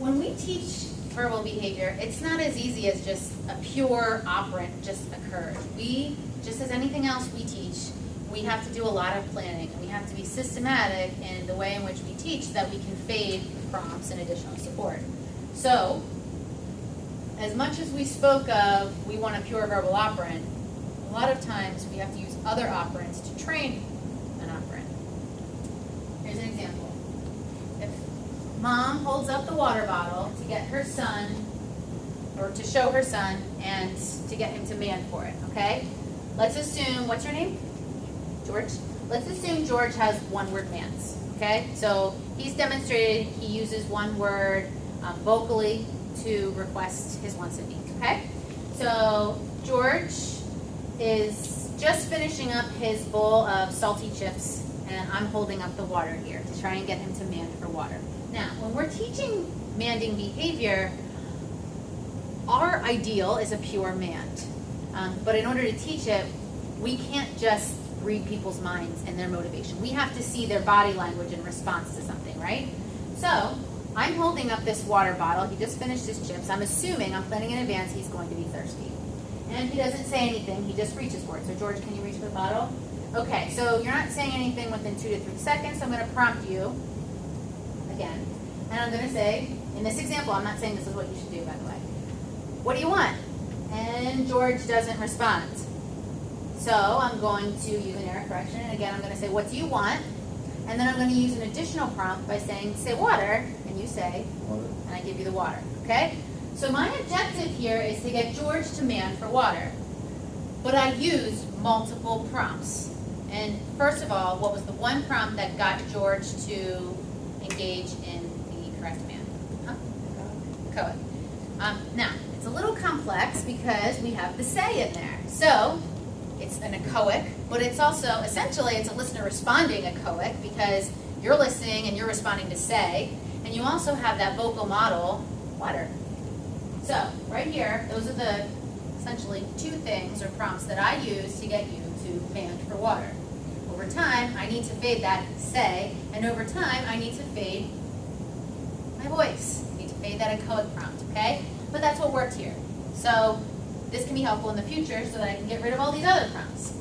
when we teach verbal behavior, it's not as easy as just a pure operant just occurred. We, just as anything else we teach, we have to do a lot of planning, and we have to be systematic in the way in which we teach so that we can fade prompts and additional support. So, as much as we spoke of we want a pure verbal operant, a lot of times we have to use other operants to train an operant. Here's an example. If mom holds up the water bottle to get her son, or to show her son, and to get him to man for it, okay? Let's assume, what's your name? George? Let's assume George has one-word mans, okay? So he's demonstrated he uses one word vocally to request his wants and needs, okay? So George is just finishing up his bowl of salty chips, and I'm holding up the water here to try and get him to mand for water. Now, when we're teaching manding behavior, our ideal is a pure mand. But in order to teach it, we can't just read people's minds and their motivation. We have to see their body language in response to something, right? So, I'm holding up this water bottle. He just finished his chips. I'm assuming, I'm planning in advance, he's going to be thirsty. And he doesn't say anything. He just reaches for it. So, George, can you reach for the bottle? Okay, so you're not saying anything within 2 to 3 seconds. So I'm going to prompt you again. And I'm going to say, in this example, I'm not saying this is what you should do, by the way. What do you want? And George doesn't respond. So I'm going to use an error correction. And again, I'm going to say, what do you want? And then I'm going to use an additional prompt by saying, say water. And you say, water. And I give you the water. Okay? So my objective here is to get George to man for water. But I used multiple prompts. And first of all, what was the one prompt that got George to engage in the correct man? Huh? Echoic. Now, it's a little complex because we have the say in there. So, it's an echoic, but it's also, essentially, it's a listener responding echoic because you're listening and you're responding to say, and you also have that vocal model, water. So, right here, those are the, essentially, 2 things or prompts that I use to get you to man for water. Over time, I need to fade that say, and over time, I need to fade my voice. I need to fade that echoic prompt, okay? But that's what worked here. So this can be helpful in the future so that I can get rid of all these other prompts.